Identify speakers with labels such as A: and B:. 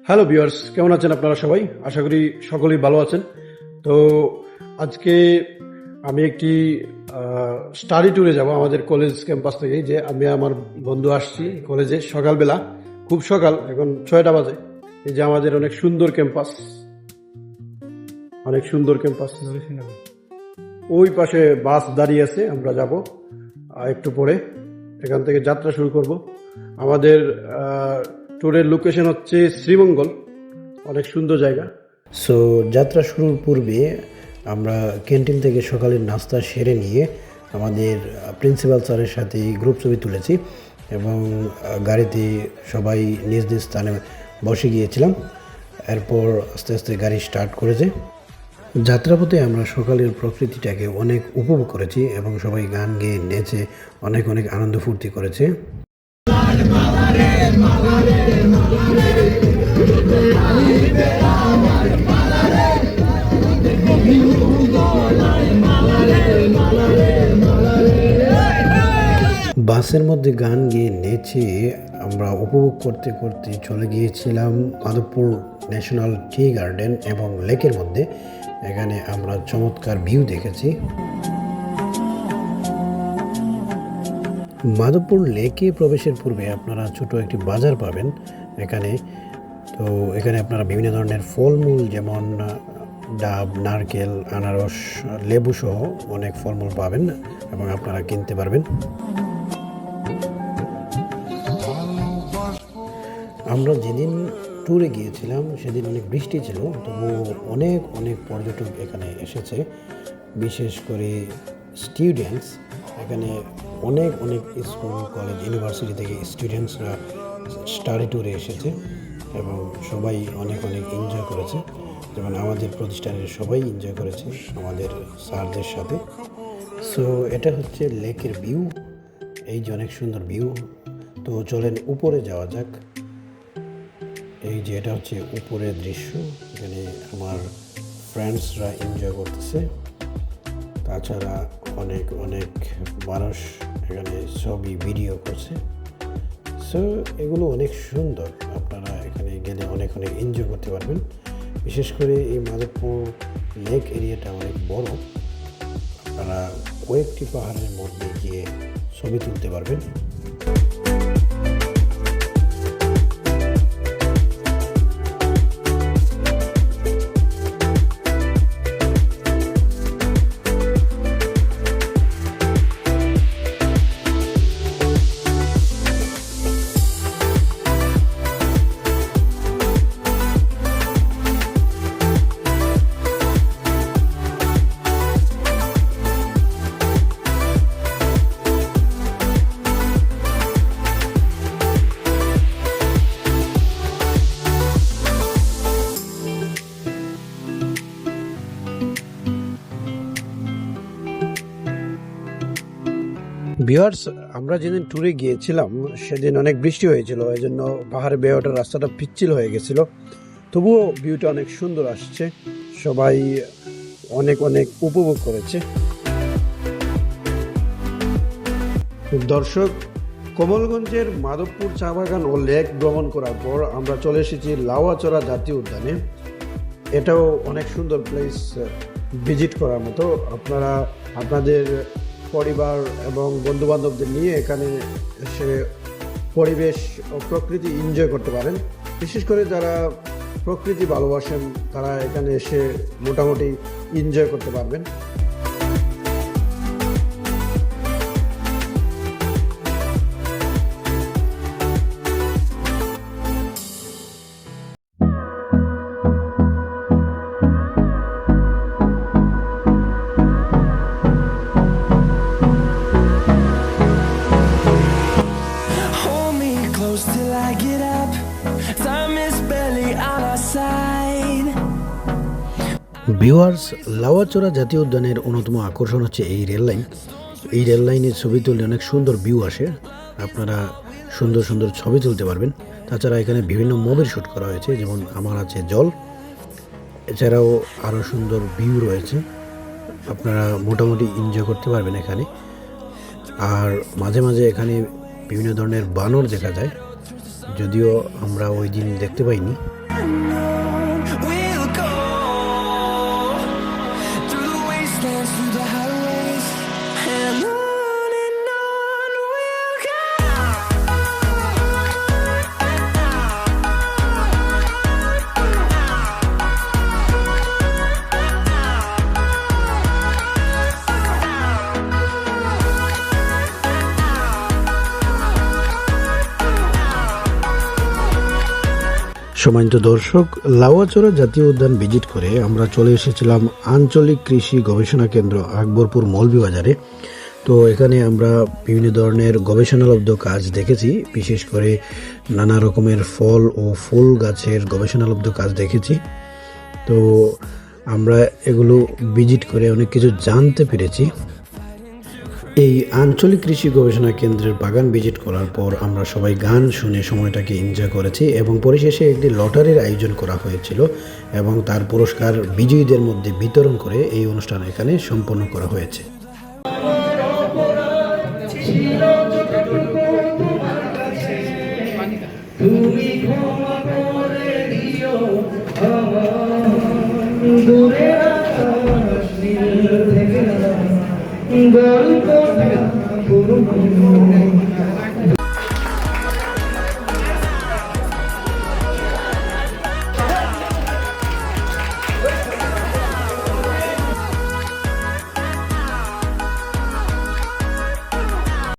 A: Hello viewers, কেমন আছেন আপনারা সবাই? আশা করি সকলেই ভালো আছেন। তো আজকে আমি একটি স্টাডি ট্যুরে যাব আমাদের কলেজ ক্যাম্পাস থেকে। যে আমি আমার বন্ধু আসছি কলেজে সকালবেলা, খুব সকাল, এখন 6টা বাজে। এই যে আমাদের অনেক সুন্দর ক্যাম্পাস, অনেক সুন্দর ক্যাম্পাস। ওই পাশে বাস দাঁড়িয়ে আছে, আমরা যাব একটু পরে। এখান থেকে যাত্রা শুরু করব। আমাদের ট্যুরের লোকেশন হচ্ছে শ্রীমঙ্গল, অনেক সুন্দর জায়গা।
B: সো যাত্রা শুরুর পূর্বে আমরা ক্যান্টিন থেকে সকালের নাস্তা সেরে নিয়ে আমাদের প্রিন্সিপাল স্যারের সাথে গ্রুপ ছবি তুলেছি এবং গাড়িতে সবাই নিজ নিজ স্থানে বসে গিয়েছিলাম। এরপর আস্তে আস্তে গাড়ি স্টার্ট করেছে। যাত্রাপথে আমরা সকালের প্রকৃতিটাকে অনেক উপভোগ করেছি এবং সবাই গান গেয়ে নেচে অনেক অনেক আনন্দ ফুর্তি করেছে। বাসের মধ্যে গান গেয়ে নেচে আমরা উপভোগ করতে করতে চলে গিয়েছিলাম মাধবপুর ন্যাশনাল টি গার্ডেন এবং লেকের মধ্যে। এখানে আমরা চমৎকার ভিউ দেখেছি। মাধবপুর লেকে প্রবেশের পূর্বে আপনারা ছোট একটি বাজার পাবেন এখানে। তো এখানে আপনারা বিভিন্ন ধরনের ফলমূল যেমন ডাব, নারকেল, আনারস, লেবু সহ অনেক ফলমূল পাবেন এবং আপনারা কিনতে পারবেন। আমরা যেদিন ট্যুরে গিয়েছিলাম সেদিন অনেক বৃষ্টি ছিল, তবু অনেক অনেক পর্যটক এখানে এসেছে, বিশেষ করে স্টুডেন্টস। এখানে অনেক অনেক স্কুল, কলেজ, ইউনিভার্সিটি থেকে স্টুডেন্টসরা স্টাডি ট্যুরে এসেছে এবং সবাই অনেক অনেক এনজয় করেছে। যেমন আমাদের প্রতিষ্ঠানের সবাই এনজয় করেছে আমাদের স্যারদের সাথে। সো এটা হচ্ছে লেকের ভিউ, এই যে অনেক সুন্দর ভিউ। তো চলেন উপরে যাওয়া যাক। এই যে এটা হচ্ছে উপরের দৃশ্য, এখানে আমার ফ্রেন্ডসরা এনজয় করতেছে। তাছাড়া অনেক অনেক মানুষ এখানে ছবি ভিডিও করছে। সো এগুলো অনেক সুন্দর, আপনারা এখানে গেলে অনেক অনেক এনজয় করতে পারবেন। বিশেষ করে এই মাধবপুর লেক এরিয়াটা অনেক বড়, আপনারা কয়েকটি পাহাড়ের মধ্যে গিয়ে ছবি তুলতে পারবেন। ভিউয়ার্স, আমরা যেদিন ট্যুরে গিয়েছিলাম সেদিন অনেক বৃষ্টি হয়েছিল, এই জন্য পাহাড়ে বেয়ে ওঠার রাস্তাটা পিচ্ছিল হয়ে গেছিল। তবুও ভিউটা অনেক সুন্দর আসছে, সবাই অনেক অনেক উপভোগ করেছে। দর্শক, কমলগঞ্জের মাধবপুর চা বাগান ও লেক ভ্রমণ করার পর আমরা চলে এসেছি লাউয়াচড়া জাতীয় উদ্যানে। এটাও অনেক সুন্দর প্লেস, ভিজিট করার মতো। আপনারা আপনাদের পরিবার এবং বন্ধুবান্ধবদের নিয়ে এখানে এসে পরিবেশ ও প্রকৃতি এনজয় করতে পারেন। বিশেষ করে যারা প্রকৃতি ভালোবাসেন তারা এখানে এসে মোটামুটি এনজয় করতে পারবেন। ভিউয়ার্স, লাউয়াচড়া জাতীয় উদ্যানের অন্যতম আকর্ষণ হচ্ছে এই রেল লাইন। এই রেল লাইনের ছবি তুললে অনেক সুন্দর ভিউ আসে, আপনারা সুন্দর সুন্দর ছবি তুলতে পারবেন। তাছাড়া এখানে বিভিন্ন মুভির শ্যুট করা হয়েছে, যেমন আমার আছে জল। এছাড়াও আরও সুন্দর ভিউ রয়েছে, আপনারা মোটামুটি এনজয় করতে পারবেন এখানে। আর মাঝে মাঝে এখানে বিভিন্ন ধরনের বানর দেখা যায়, যদিও আমরা ওই দিন দেখতে পাইনি।
C: We'll go through the wastelands, through the highways, and on we'll go.
B: সম্মানিত দর্শক, লাউয়াচড়া জাতীয় উদ্যান ভিজিট করে আমরা চলে এসেছিলাম আঞ্চলিক কৃষি গবেষণা কেন্দ্র আকবরপুর মৌলভীবাজারে। তো এখানে আমরা বিভিন্ন ধরনের গবেষণালব্ধ কাজ দেখেছি, বিশেষ করে নানা রকমের ফল ও ফুল গাছের গবেষণালব্ধ কাজ দেখেছি। তো আমরা এগুলো ভিজিট করে অনেক কিছু জানতে পেরেছি। এই আঞ্চলিক কৃষি গবেষণা কেন্দ্রের বাগান ভিজিট করার পর আমরা সবাই গান শুনে সময়টাকে এনজয় করেছি এবং পরিশেষে একটি লটারির আয়োজন করা হয়েছিল এবং তার পুরস্কার বিজয়ীদের মধ্যে বিতরণ করে এই অনুষ্ঠান এখানে সম্পন্ন করা হয়েছে।
D: তুমি ক্ষমা করে